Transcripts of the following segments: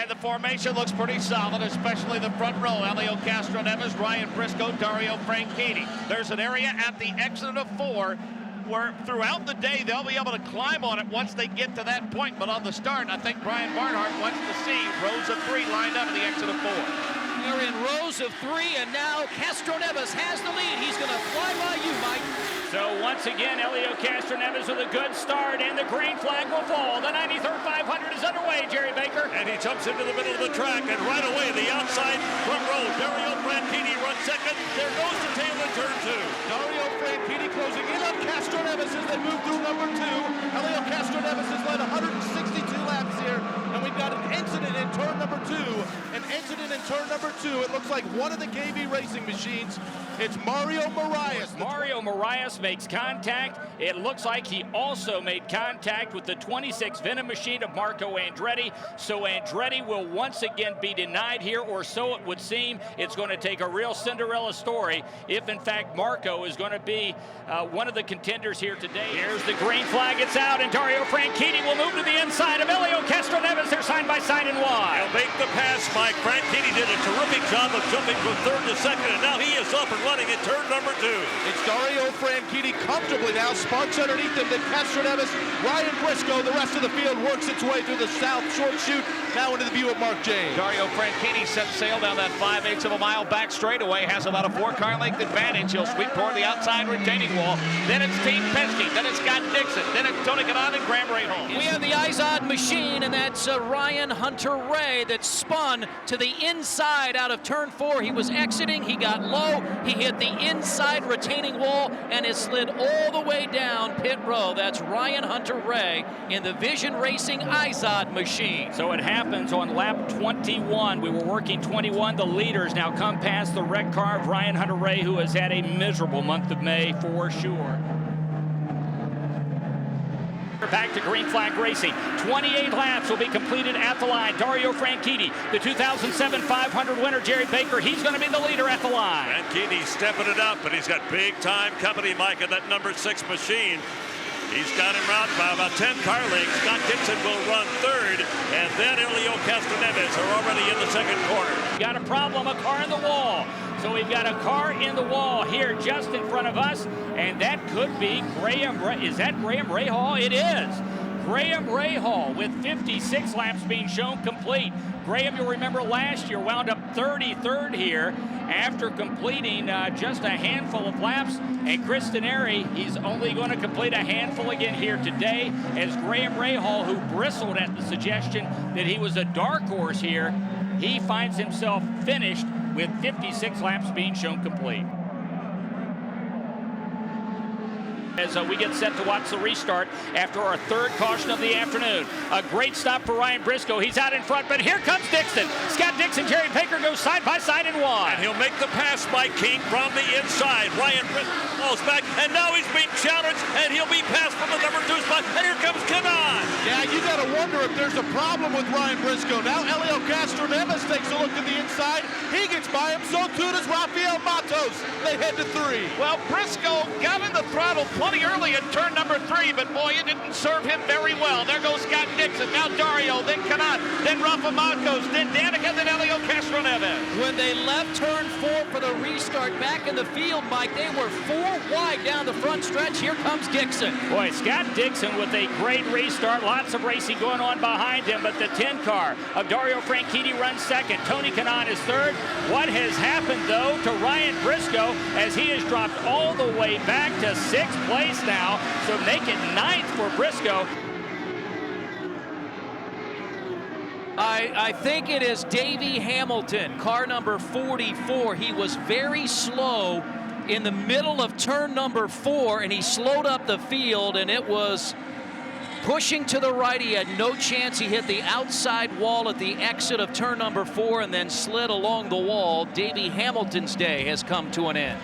And the formation looks pretty solid, especially the front row. Helio Castroneves, Ryan Briscoe, Dario Franchitti. There's an area at the exit of 4 where throughout the day they'll be able to climb on it once they get to that point. But on the start, I think Brian Barnhart wants to see rows of 3 lined up at the exit of 4. They're in rows of 3, and now Castroneves has the lead. He's going to fly by you, Mike. So once again, Helio Castroneves with a good start, and the green flag will fall. The 93rd 500 is underway, Jerry Baker. And he jumps into the middle of the track, and right away, the outside front row, Dario Franchitti runs second. There goes the tail in turn 2. Dario Franchitti closing in on Castroneves as they move through number 2. Helio Castroneves has led 162 laps here, and we've got an incident in turn number 2. An incident in turn number 2. It looks like one of the KV racing machines. It's Mario Marias. Mario Marias makes contact. It looks like he also made contact with the 26 Venom machine of Marco Andretti. So Andretti will once again be denied here, or so it would seem. It's going to take a real Cinderella story if, in fact, Marco is going to be one of the contenders here today. Here's the green flag. It's out, and Dario Franchitti will move to the inside of Helio Castroneves. They're side by side in wide. He'll make the pass, Mike. Franchitti did a terrific job of jumping from 3rd to 2nd, and now he is up and running in turn number 2. It's Dario Franchitti comfortably now. Sparks underneath him. Then Castroneves, Ryan Briscoe. The rest of the field works its way through the south short chute. Now into the view of Mark James. Dario Franchitti sets sail down that 5/8 of a mile back straightaway. Has about a 4-car length advantage. He'll sweep toward the outside retaining wall. Then it's Steve Penske. Then it's Scott Dixon. Then it's Tony Kanaan and Graham Rahal. We have the Izod machine, and that's Ryan Hunter-Reay that spun to the inside out of turn 4. He was exiting. He got low. He hit the inside retaining wall, and it slid all the way down pit row. That's Ryan Hunter-Reay in the Vision Racing Izod machine. So it happens on lap 21. We were working 21. The leaders now come past the red car of Ryan Hunter-Reay, who has had a miserable month of May for sure. Back to green flag racing. 28 laps will be completed at the line. Dario Franchitti, the 2007 500 winner, Jerry Baker, he's going to be the leader at the line. Franchitti stepping it up, and he's got big time company, Mike, in that number 6 machine. He's got him round by about 10 car lengths. Scott Dixon will run 3rd, and then Helio Castroneves are already in the 2nd corner. Got a problem, a car in the wall. So we've got a car in the wall here just in front of us, and that could be Graham. Is that Graham Rahal? It is. Graham Rahal with 56 laps being shown complete. Graham, you'll remember last year, wound up 33rd here after completing just a handful of laps. And Chris Denari, he's only going to complete a handful again here today, as Graham Rahal, who bristled at the suggestion that he was a dark horse here, he finds himself finished with 56 laps being shown complete. As we get set to watch the restart after our 3rd caution of the afternoon. A great stop for Ryan Briscoe. He's out in front, but here comes Dixon. Scott Dixon, Jerry Baker goes side by side in wide. And he'll make the pass, Mike King, from the inside. Ryan Briscoe falls back, and now he's being challenged, and he'll be passed from the number 2 spot. And here comes Kanaan. Yeah, you got to wonder if there's a problem with Ryan Briscoe. Now Helio Castroneves takes a look to the inside. He gets by him, so too does Rafael Matos. They head to 3. Well, Briscoe got in the throttle plenty early in turn number 3, but boy, it didn't serve him very well. There goes Scott Dixon, now Dario, then Kanaan, then Rafa Matos, then Danica, then Helio Castroneves. When they left turn 4 for the restart back in the field, Mike, they were 4 wide down the front stretch. Here comes Dixon. Boy, Scott Dixon with a great restart. Lots of racing going on behind him, but the 10 car of Dario Franchitti runs 2nd. Tony Kanaan is 3rd. What has happened, though, to Ryan Briscoe, as he has dropped all the way back to 6th place now, so make it 9th for Briscoe. I think it is Davey Hamilton, car number 44. He was very slow in the middle of turn number 4, and he slowed up the field, and it was pushing to the right. He had no chance. He hit the outside wall at the exit of turn number 4 and then slid along the wall. Davey Hamilton's day has come to an end.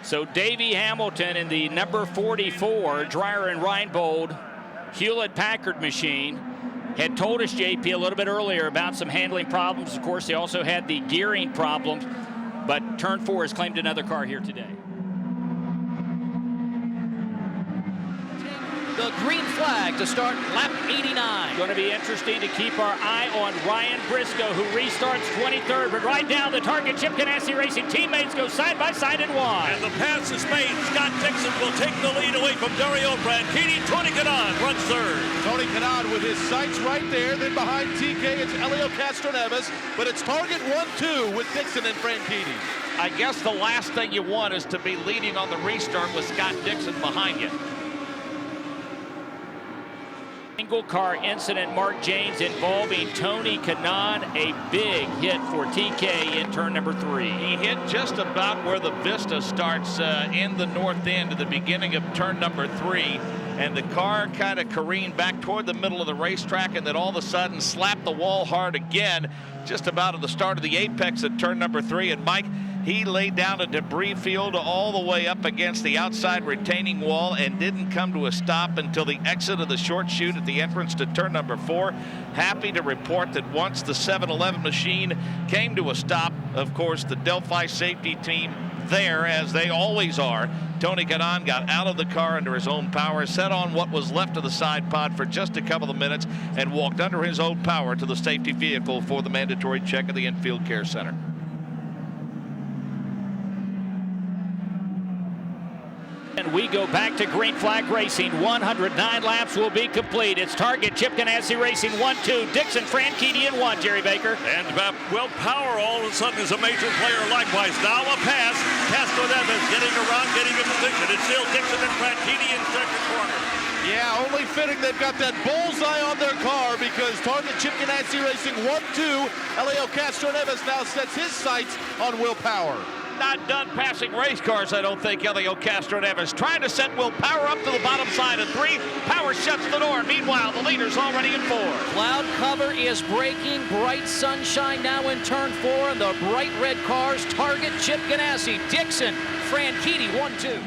So Davey Hamilton in the number 44 Dreyer and Reinbold Hewlett-Packard machine had told us, JP, a little bit earlier about some handling problems. Of course, they also had the gearing problems, but turn 4 has claimed another car here today. the green flag to start lap 89. Going to be interesting to keep our eye on Ryan Briscoe, who restarts 23rd, but right now the target Chip Ganassi Racing teammates go side by side in one. And the pass is made. Scott Dixon will take the lead away from Dario Franchitti. Tony Kanaan runs third. Tony Kanaan with his sights right there. Then behind TK, it's Helio Castroneves, but it's target 1-2 with Dixon and Franchitti. I guess the last thing you want is to be leading on the restart with Scott Dixon behind you. Single car incident, Mark Janes, involving Tony Kanaan. A big hit for TK in turn number 3. He hit just about where the Vista starts in the north end at the beginning of turn number 3. And the car kind of careened back toward the middle of the racetrack and then all of a sudden slapped the wall hard again just about at the start of the apex at turn number 3. And Mike, he laid down a debris field all the way up against the outside retaining wall and didn't come to a stop until the exit of the short chute at the entrance to turn number 4. Happy to report that once the 7-Eleven machine came to a stop, of course, the Delphi safety team there, as they always are. Tony Kanaan got out of the car under his own power, set on what was left of the side pod for just a couple of minutes, and walked under his own power to the safety vehicle for the mandatory check at the infield care center. And we go back to green flag racing. 109 laps will be complete. It's target Chip Ganassi Racing 1-2. Dixon Franchitti in 1, Jerry Baker. And Will Power all of a sudden is a major player likewise. Now a pass. Castroneves getting around, getting in position. It's still Dixon and Franchitti in second corner. Yeah, only fitting they've got that bullseye on their car because target Chip Ganassi Racing 1-2. Helio Castroneves now sets his sights on Will Power. Not done passing race cars, I don't think. Helio Castroneves trying to set Will Power up to the bottom side of 3. Power shuts the door. Meanwhile, the leader's already in 4. Cloud cover is breaking. Bright sunshine now in turn 4, and the bright red cars target Chip Ganassi. Dixon, Franchitti, 1-2.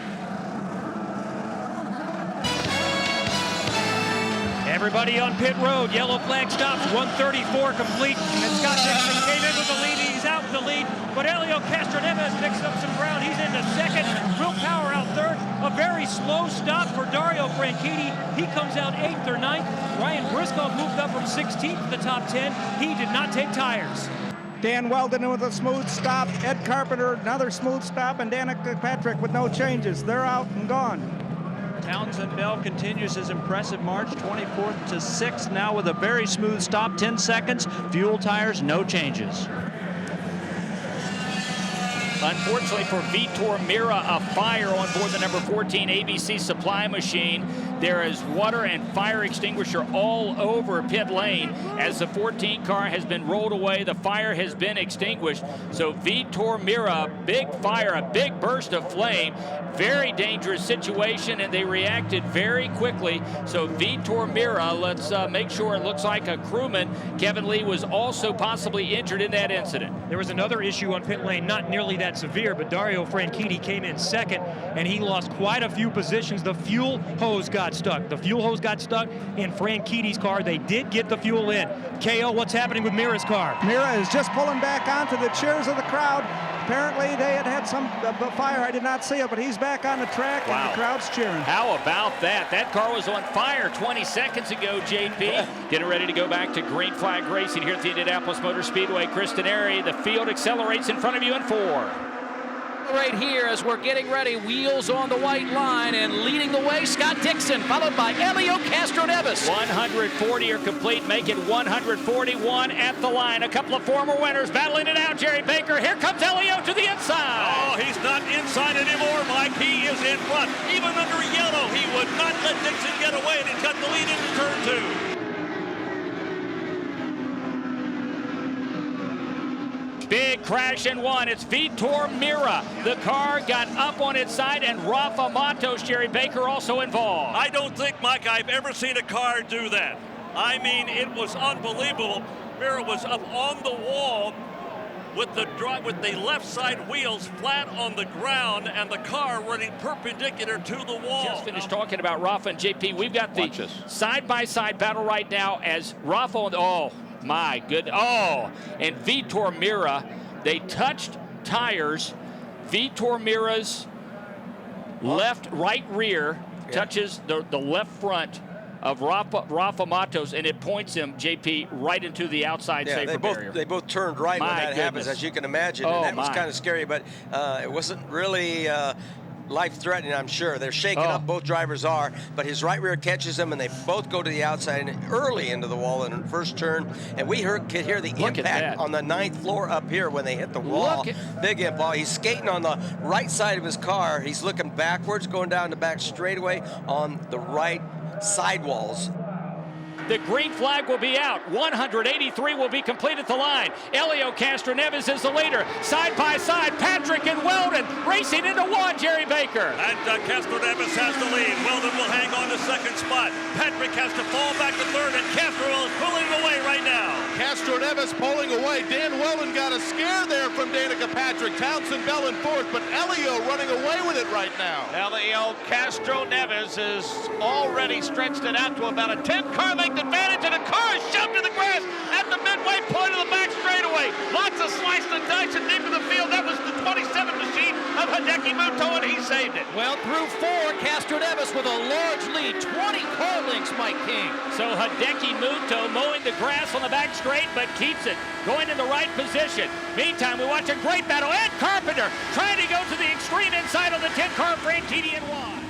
Everybody on pit road. Yellow flag stops. 134 complete. And Scott Dixon came in with the lead. He's out with the lead. But Helio Castroneves picks up some ground. He's into second. Will Power out third. A very slow stop for Dario Franchitti. He comes out 8th or 9th. Ryan Briscoe moved up from 16th to the top 10. He did not take tires. Dan Weldon with a smooth stop. Ed Carpenter, another smooth stop. And Danica Patrick with no changes. They're out and gone. Townsend Bell continues his impressive march, 24th to 6th, now with a very smooth stop, 10 seconds. Fuel tires, no changes. Unfortunately for Vitor Mira, a fire on board the number 14 ABC supply machine. There is water and fire extinguisher all over pit lane as the 14 car has been rolled away. The fire has been extinguished. So Vitor Mira, big fire, a big burst of flame. Very dangerous situation, and they reacted very quickly. So Vitor Mira, let's make sure it looks like a crewman. Kevin Lee was also possibly injured in that incident. There was another issue on pit lane, not nearly that severe, but Dario Franchitti came in second, and he lost quite a few positions. The fuel hose got stuck. The fuel hose got stuck in Franchitti's car. They did get the fuel in. KO, what's happening with Mira's car? Mira is just pulling back onto the cheers of the crowd. Apparently they had some fire. I did not see it, but he's back on the track. Wow. And the crowd's cheering. How about that? That car was on fire 20 seconds ago, JP. Getting ready to go back to green flag racing here at the Indianapolis Motor Speedway. Kristen Airy, the field accelerates in front of you in 4. Right here as we're getting ready, wheels on the white line, and leading the way, Scott Dixon, followed by Helio Castroneves. 140 are complete, make it 141 at the line. A couple of former winners battling it out, Jerry Baker. Here comes Helio to the inside. Oh, he's not inside anymore, Mike. He is in front. Even under yellow, he would not let Dixon get away, and he's got the lead into turn 2. Big crash in 1. It's Vitor Mira. The car got up on its side, and Rafa Matos, Jerry Baker, also involved. I don't think, Mike, I've ever seen a car do that. I mean, it was unbelievable. Mira was up on the wall with the left side wheels flat on the ground and the car running perpendicular to the wall. Just finished talking about Rafa and JP. We've got the side-by-side battle right now as Rafa and my good. And Vitor Mira, they touched tires. Vitor Mira's right rear touches the left front of Rafa Matos, and it points him, JP, right into the outside safer barrier. They both turned right when that happens, as you can imagine, and that was kind of scary, but it wasn't really life-threatening, I'm sure. They're shaking up, both drivers are, but his right rear catches him, and they both go to the outside and early into the wall in the first turn, and we could hear the impact on the 9th floor up here when they hit the wall. Big impact. He's skating on the right side of his car. He's looking backwards, going down the back straightaway on the right sidewalls. The green flag will be out. 183 will be complete at the line. Helio Castroneves is the leader. Side by side, Patrick and Weldon racing into one, Jerry Baker. And Castroneves has the lead. Weldon will hang on to second spot. Patrick has to fall back to third, and Castro is pulling away right now. Castroneves pulling away. Dan Weldon got a scare there from Danica Patrick. Townsend Bell in fourth, but Helio running away with it right now. Helio Castroneves has already stretched it out to about a 10-car length advantage, and a car is shoved to the grass at the midway point of the back straightaway. Lots of sliced and diced and deep in the field. That was the 27 machine of Hideki Muto, and he saved it. Well, through 4, Castroneves with a large lead, 20 car lengths, Mike King. So Hideki Muto mowing the grass on the back straight, but keeps it going in the right position. Meantime, we watch a great battle. Ed Carpenter trying to go to the extreme inside of the 10-car Franchitti and wide.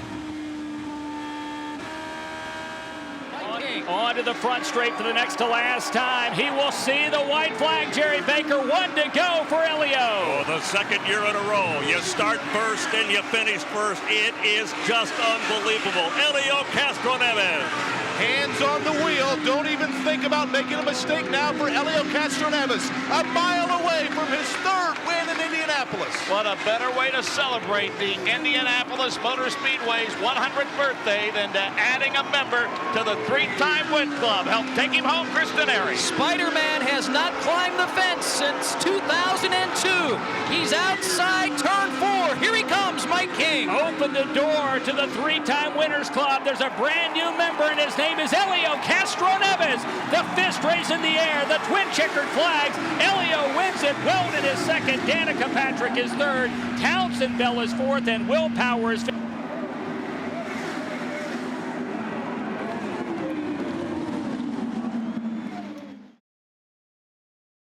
On to the front straight for the next to last time. He will see the white flag, Jerry Baker. 1 to go for Helio. Oh, the second year in a row. You start first and you finish first. It is just unbelievable. Helio Castroneves. Hands on the wheel. Don't even think about making a mistake now for Helio Castroneves. A mile away from his 3rd win in Indianapolis. What a better way to celebrate the Indianapolis Motor Speedway's 100th birthday than to adding a member to the 3-time win club. Help take him home, Kristen Airy. Spider-Man has not climbed the fence since 2002. He's outside turn 4. Here he comes, Mike King. Open the door to the 3-time winners club. There's a brand new member, and his name is Helio Castroneves. The fist raised in the air, the twin checkered flags. Helio wins it. Weldon is second. Danica Patrick is third. Townsend Bell is fourth, and Will Power is fifth.